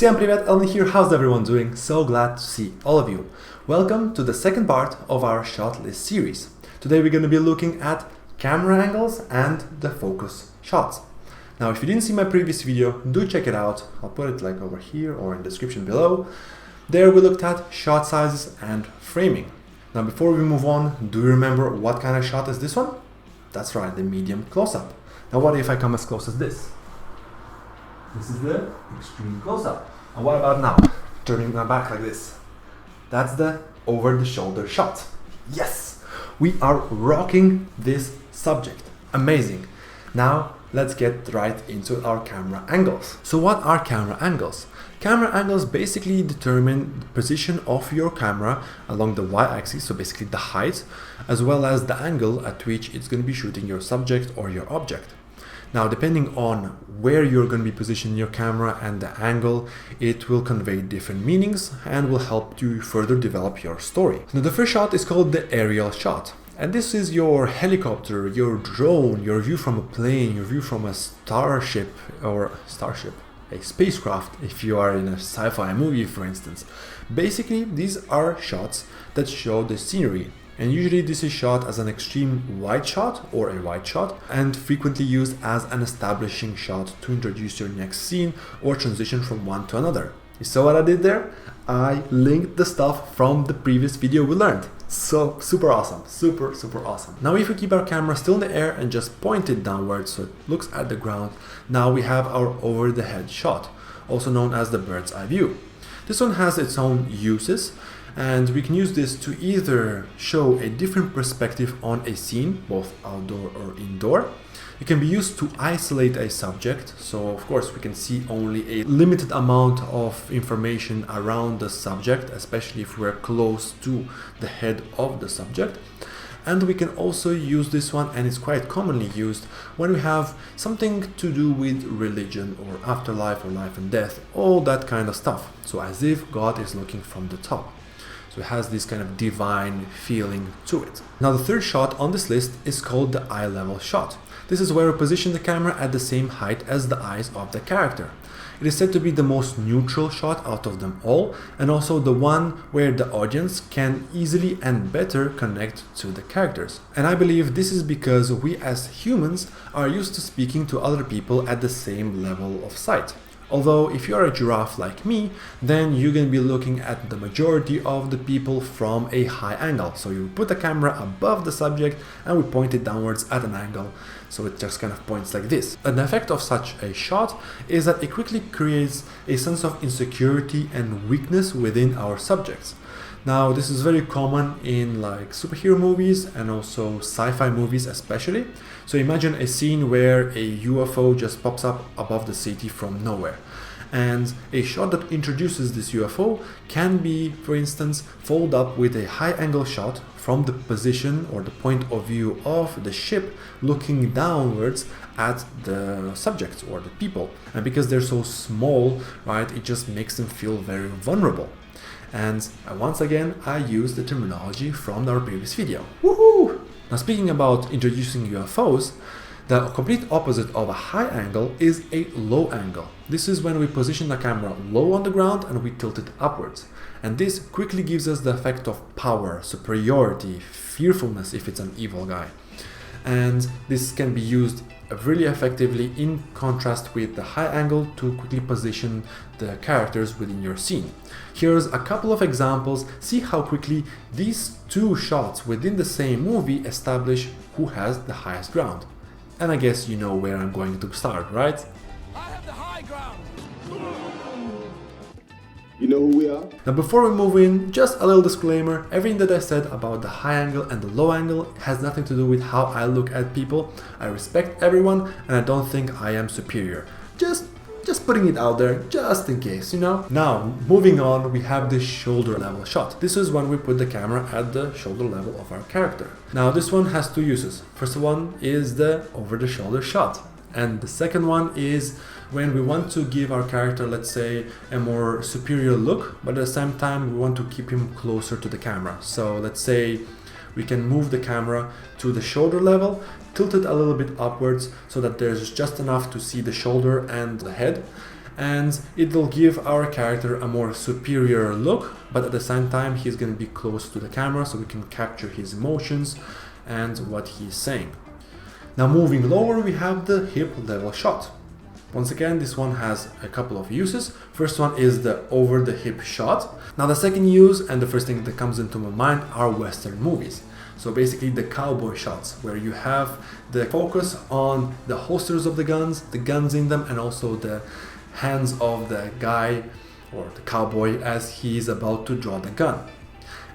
Всем привет, Ellen here. How's everyone doing? So glad to see all of you. Welcome to the second part of our shot list series. Today we're going to be looking at camera angles and the focus shots. Now, if you didn't see my previous video, do check it out. I'll put it like over here or in the description below. There we looked at shot sizes and framing. Now, before we move on, do you remember what kind of shot is this one? That's right, the medium close-up. Now, what if I come as close as this? This is the extreme close-up. And what about now? Turning my back like this. That's the over-the-shoulder shot. Yes! We are rocking this subject. Amazing. Now, let's get right into our camera angles. So what are camera angles? Camera angles basically determine the position of your camera along the y-axis, so basically the height, as well as the angle at which it's going to be shooting your subject or your object. Now, depending on where you're going to be positioning your camera and the angle, it will convey different meanings and will help you further develop your story. Now, the first shot is called the aerial shot. And this is your helicopter, your drone, your view from a plane, your view from a starship, a spacecraft, if you are in a sci-fi movie, for instance. Basically, these are shots that show the scenery. And usually this is shot as an extreme wide shot or a wide shot and frequently used as an establishing shot to introduce your next scene or transition from one to another. You saw what I did there? I linked the stuff from the previous video we learned. So super awesome, super awesome. Now if we keep our camera still in the air and just point it downwards so it looks at the ground, now we have our over the head shot, also known as the bird's eye view. This one has its own uses, and we can use this to either show a different perspective on a scene, both outdoor or indoor. It can be used to isolate a subject, so of course we can see only a limited amount of information around the subject, especially if we're close to the head of the subject. And we can also use this one, and it's quite commonly used when we have something to do with religion or afterlife or life and death, all that kind of stuff. So as if God is looking from the top. So it has this kind of divine feeling to it. Now the third shot on this list is called the eye level shot. This is where we position the camera at the same height as the eyes of the character. It is said to be the most neutral shot out of them all, and also the one where the audience can easily and better connect to the characters. And I believe this is because we as humans are used to speaking to other people at the same level of sight. Although if you're a giraffe like me, then you're going to be looking at the majority of the people from a high angle. So you put the camera above the subject and we point it downwards at an angle. So it just kind of points like this. An effect of such a shot is that it quickly creates a sense of insecurity and weakness within our subjects. Now, this is very common in like superhero movies and also sci-fi movies especially. So imagine a scene where a UFO just pops up above the city from nowhere. And a shot that introduces this UFO can be, for instance, followed up with a high angle shot from the position or the point of view of the ship looking downwards at the subjects or the people. And because they're so small, right, it just makes them feel very vulnerable. And once again, I use the terminology from our previous video. Woohoo! Now, speaking about introducing UFOs, the complete opposite of a high angle is a low angle. This is when we position the camera low on the ground and we tilt it upwards. And this quickly gives us the effect of power, superiority, fearfulness if it's an evil guy. And this can be used really effectively in contrast with the high angle to quickly position the characters within your scene. Here's a couple of examples. See how quickly these two shots within the same movie establish who has the highest ground. And I guess you know where I'm going to start, right? I have the high ground. You know who we are? Now before we move in, just a little disclaimer, everything that I said about the high angle and the low angle has nothing to do with how I look at people. I respect everyone and I don't think I am superior. Just putting it out there, just in case, you know? Now, moving on, we have the shoulder level shot. This is when we put the camera at the shoulder level of our character. Now this one has two uses. First one is the over the shoulder shot. And the second one is when we want to give our character, let's say, a more superior look, but at the same time we want to keep him closer to the camera. So let's say we can move the camera to the shoulder level, tilt it a little bit upwards so that there's just enough to see the shoulder and the head. and it will give our character a more superior look, but at the same time he's going to be close to the camera so we can capture his emotions and what he's saying. Now moving lower, we have the hip level shot. Once again, this one has a couple of uses. First one is the over the hip shot. Now the second use, and the first thing that comes into my mind, are Western movies. So basically the cowboy shots, where you have the focus on the holsters of the guns in them, and also the hands of the guy or the cowboy as he's about to draw the gun.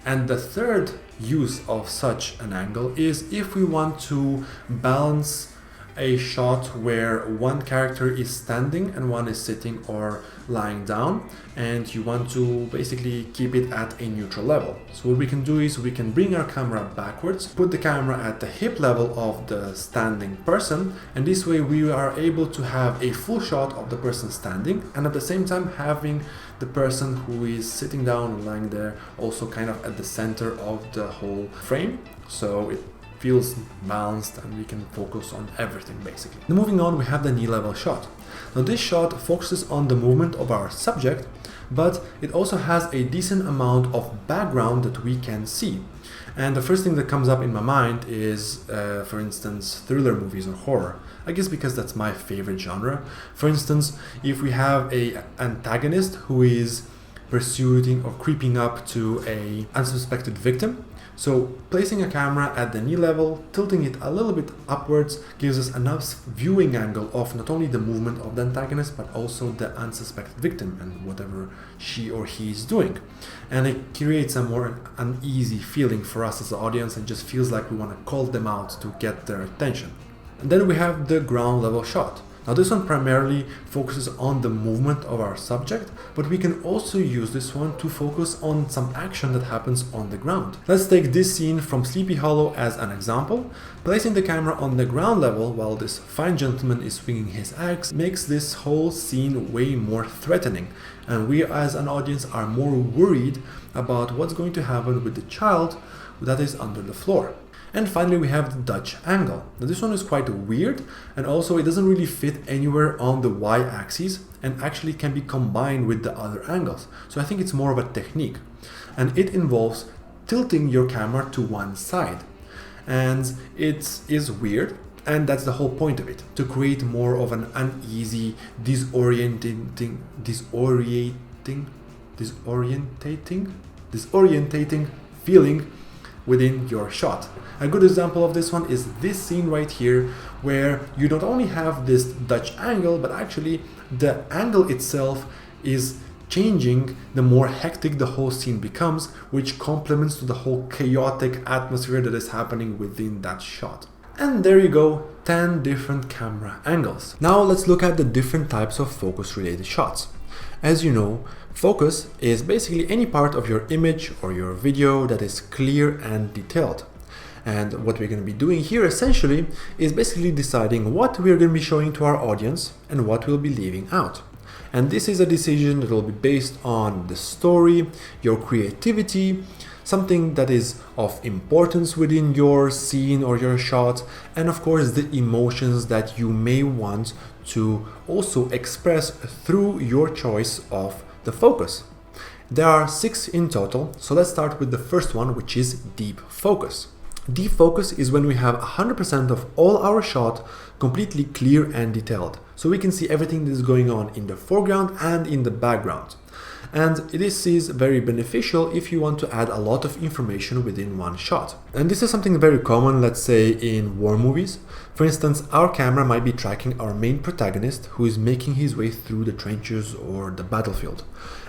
And the third use of such an angle is if we want to balance a shot where one character is standing and one is sitting or lying down, and you want to basically keep it at a neutral level. So what we can do is we can bring our camera backwards, put the camera at the hip level of the standing person, and this way we are able to have a full shot of the person standing, and at the same time having the person who is sitting down and lying there also kind of at the center of the whole frame, so it feels balanced and we can focus on everything basically. Now moving on, we have the knee level shot. Now this shot focuses on the movement of our subject, but it also has a decent amount of background that we can see. And the first thing that comes up in my mind is, for instance, thriller movies or horror. I guess because that's my favorite genre. For instance, if we have a antagonist who is pursuing or creeping up to a unsuspected victim, so placing a camera at the knee level, tilting it a little bit upwards, gives us enough viewing angle of not only the movement of the antagonist, but also the unsuspected victim and whatever she or he is doing. And it creates a more uneasy feeling for us as the audience, and just feels like we want to call them out to get their attention. And then we have the ground level shot. Now this one primarily focuses on the movement of our subject, but we can also use this one to focus on some action that happens on the ground. Let's take this scene from Sleepy Hollow as an example. Placing the camera on the ground level while this fine gentleman is swinging his axe makes this whole scene way more threatening, and we as an audience are more worried about what's going to happen with the child that is under the floor. And finally we have the Dutch angle. Now this one is quite weird, and also it doesn't really fit anywhere on the y-axis and actually can be combined with the other angles. So I think it's more of a technique, and it involves tilting your camera to one side. And it is weird, and that's the whole point of it, to create more of an uneasy, disorientating feeling within your shot. A good example of this one is this scene right here, where you not only have this Dutch angle, but actually the angle itself is changing the more hectic the whole scene becomes, which complements to the whole chaotic atmosphere that is happening within that shot. And there you go, 10 different camera angles. Now let's look at the different types of focus related shots. As you know, focus is basically any part of your image or your video that is clear and detailed. And what we're going to be doing here essentially is basically deciding what we're going to be showing to our audience and what we'll be leaving out. And this is a decision that will be based on the story, your creativity, something that is of importance within your scene or your shot, and of course the emotions that you may want to also express through your choice of the focus. There are 6 in total, so let's start with the first one, which is deep focus. Deep focus is when we have 100% of all our shot completely clear and detailed, so we can see everything that is going on in the foreground and in the background. And this is very beneficial if you want to add a lot of information within one shot. And this is something very common, let's say, in war movies. For instance, our camera might be tracking our main protagonist who is making his way through the trenches or the battlefield.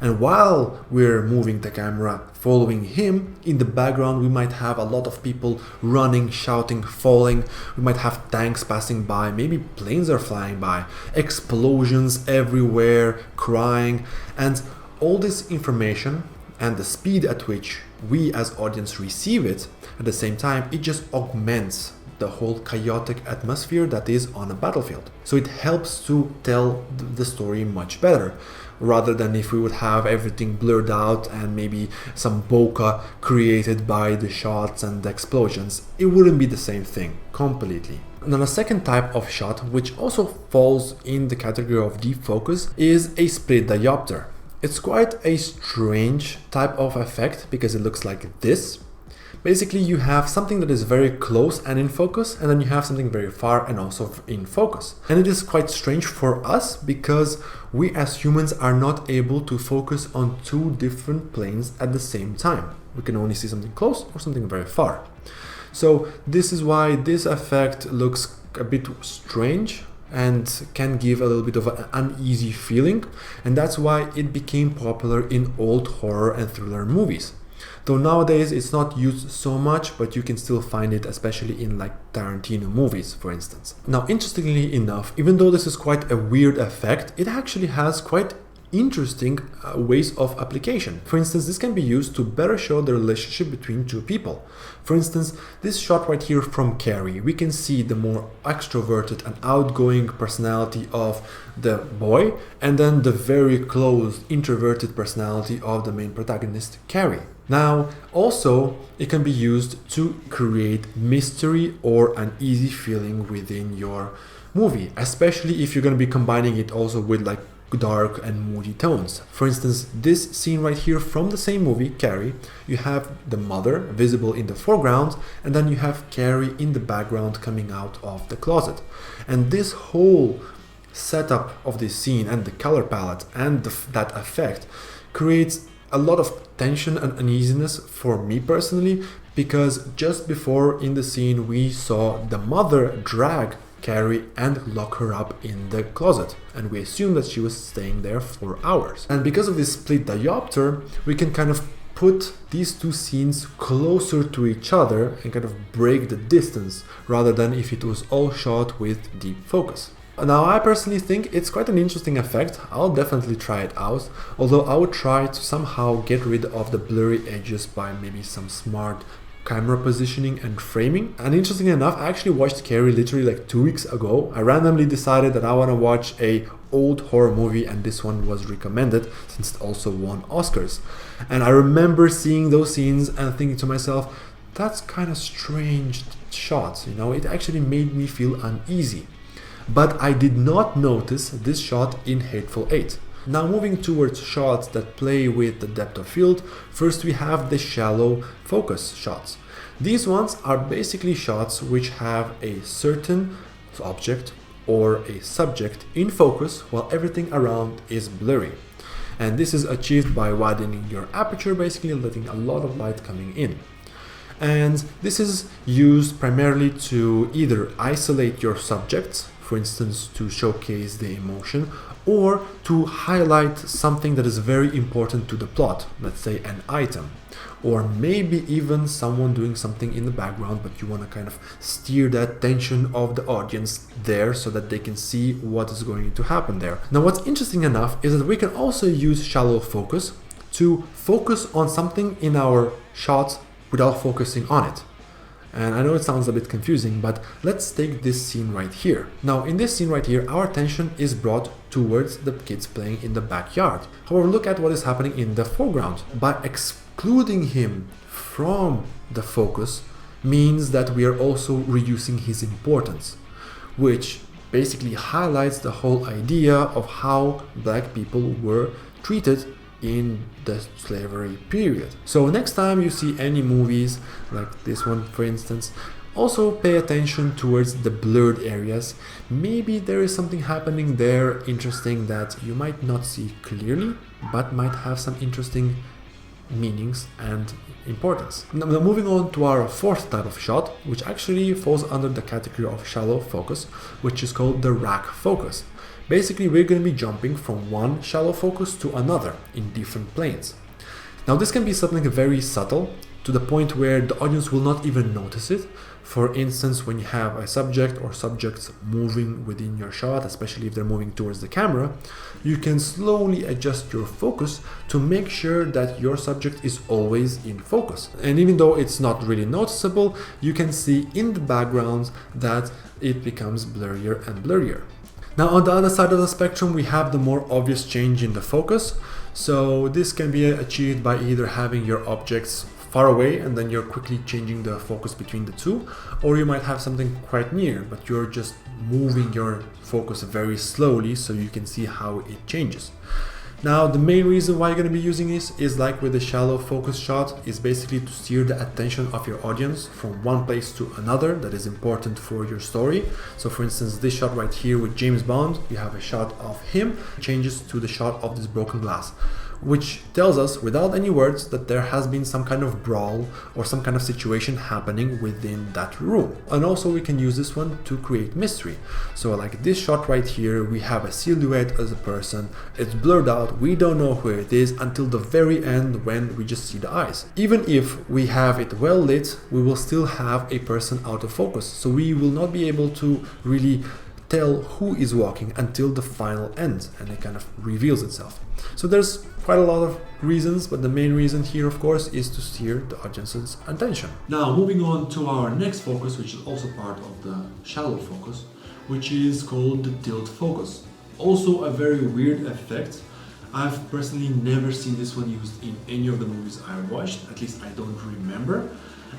And while we're moving the camera following him, in the background we might have a lot of people running, shouting, falling. We might have tanks passing by, maybe planes are flying by, explosions everywhere, crying, and all this information and the speed at which we as audience receive it, at the same time, it just augments the whole chaotic atmosphere that is on a battlefield. So it helps to tell the story much better, rather than if we would have everything blurred out and maybe some bokeh created by the shots and the explosions. It wouldn't be the same thing completely. Now the second type of shot, which also falls in the category of deep focus, is a split diopter. It's quite a strange type of effect because it looks like this. Basically, you have something that is very close and in focus, and then you have something very far and also in focus. And it is quite strange for us because we as humans are not able to focus on two different planes at the same time. We can only see something close or something very far. So this is why this effect looks a bit strange and can give a little bit of an uneasy feeling, and that's why it became popular in old horror and thriller movies. Though nowadays it's not used so much, but you can still find it, especially in like Tarantino movies, for instance. Now, interestingly enough, even though this is quite a weird effect, it actually has quite interesting ways of application. For instance, this can be used to better show the relationship between two people. For instance, this shot right here from Carrie, we can see the more extroverted and outgoing personality of the boy, and then the very closed introverted personality of the main protagonist, Carrie. Now, also, it can be used to create mystery or an easy feeling within your movie, especially if you're going to be combining it also with like dark and moody tones. For instance, this scene right here from the same movie, Carrie, you have the mother visible in the foreground, and then you have Carrie in the background coming out of the closet. And this whole setup of this scene and the color palette and that effect creates a lot of tension and uneasiness for me personally, because just before in the scene we saw the mother drag Carrie and lock her up in the closet, and we assume that she was staying there for hours. And because of this split diopter, we can kind of put these two scenes closer to each other and kind of break the distance, rather than if it was all shot with deep focus. Now, I personally think it's quite an interesting effect. I'll definitely try it out, although I would try to somehow get rid of the blurry edges by maybe some smart camera positioning and framing. And interestingly enough, I actually watched Carrie literally like 2 weeks ago. I randomly decided that I want to watch a old horror movie, and this one was recommended since it also won Oscars. And I remember seeing those scenes and thinking to myself, that's kind of strange shots, you know, it actually made me feel uneasy. But I did not notice this shot in Hateful Eight. Now, moving towards shots that play with the depth of field, first we have the shallow focus shots. These ones are basically shots which have a certain object or a subject in focus while everything around is blurry. And this is achieved by widening your aperture, basically letting a lot of light coming in. And this is used primarily to either isolate your subjects, for instance, to showcase the emotion, or to highlight something that is very important to the plot, let's say an item, or maybe even someone doing something in the background, but you want to kind of steer the attention of the audience there so that they can see what is going to happen there. Now, what's interesting enough is that we can also use shallow focus to focus on something in our shots without focusing on it. And I know it sounds a bit confusing, but let's take this scene right here. Now, in this scene right here, our attention is brought towards the kids playing in the backyard. However, look at what is happening in the foreground. By excluding him from the focus means that we are also reducing his importance, which basically highlights the whole idea of how black people were treated in the slavery period. So next time you see any movies like this one, for instance, also pay attention towards the blurred areas. Maybe there is something happening there interesting that you might not see clearly, but might have some interesting meanings and importance. Now, moving on to our fourth type of shot, which actually falls under the category of shallow focus, which is called the rack focus. Basically, we're going to be jumping from one shallow focus to another in different planes. Now, this can be something very subtle, to the point where the audience will not even notice it. For instance, when you have a subject or subjects moving within your shot, especially if they're moving towards the camera, you can slowly adjust your focus to make sure that your subject is always in focus. And even though it's not really noticeable, you can see in the background that it becomes blurrier and blurrier. Now on the other side of the spectrum, we have the more obvious change in the focus. So this can be achieved by either having your objects far away and then you're quickly changing the focus between the two, or you might have something quite near but you're just moving your focus very slowly so you can see how it changes. Now the main reason why you're going to be using this is, like with the shallow focus shot, is basically to steer the attention of your audience from one place to another that is important for your story. So for instance, this shot right here with James Bond, you have a shot of him, changes to the shot of this broken glass, which tells us without any words that there has been some kind of brawl or some kind of situation happening within that room. And also we can use this one to create mystery. So like this shot right here, we have a silhouette as a person, it's blurred out, we don't know who it is until the very end when we just see the eyes. Even if we have it well lit, we will still have a person out of focus. So we will not be able to really tell who is walking until the final end and it kind of reveals itself. So there's quite a lot of reasons, but the main reason here of course is to steer the audience's attention. Now moving on to our next focus, which is also part of the shallow focus, which is called the tilt focus. Also a very weird effect. I've personally never seen this one used in any of the movies I watched, at least I don't remember.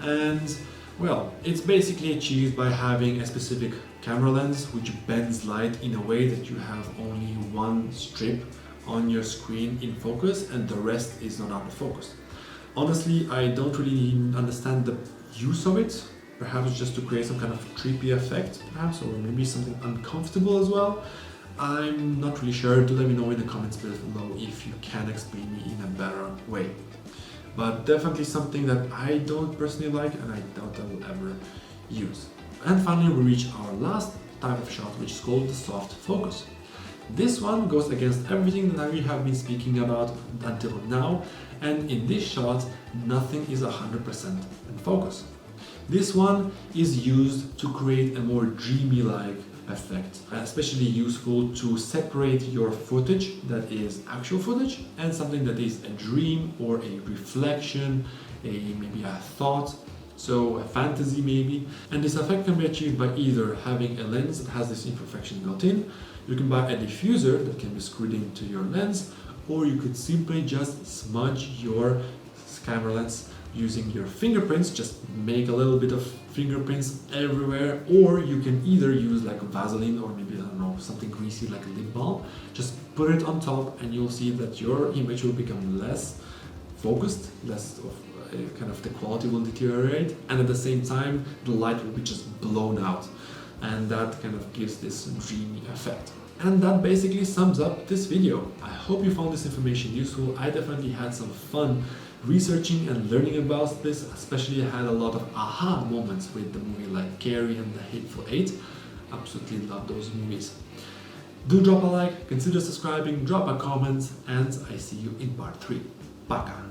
And well, it's basically achieved by having a specific camera lens which bends light in a way that you have only one strip on your screen in focus and the rest is not out of focus. Honestly, I don't really understand the use of it. Perhaps just to create some kind of creepy effect, perhaps, or maybe something uncomfortable as well. I'm not really sure. Do let me know in the comments below if you can explain me in a better way. But definitely something that I don't personally like and I doubt I will ever use. And finally we reach our last type of shot, which is called the soft focus. This one goes against everything that we have been speaking about until now, and in this shot nothing is 100% in focus. This one is used to create a more dreamy-like effect, especially useful to separate your footage that is actual footage and something that is a dream or a reflection, maybe a thought, so a fantasy maybe. And this effect can be achieved by either having a lens that has this imperfection built in, you can buy a diffuser that can be screwed into your lens, or you could simply just smudge your camera lens using your fingerprints, just make a little bit of fingerprints everywhere, or you can either use like Vaseline or maybe, I don't know, something greasy like a lip balm, just put it on top and you'll see that your image will become less focused, less of kind of the quality will deteriorate, and at the same time the light will be just blown out, and that kind of gives this dreamy effect. And that basically sums up this video. I hope you found this information useful. I definitely had some fun researching and learning about this, especially I had a lot of aha moments with the movie like Carrie and The Hateful Eight. Absolutely love those movies. Do drop a like, consider subscribing, drop a comment, and I see you in part 3. Пока!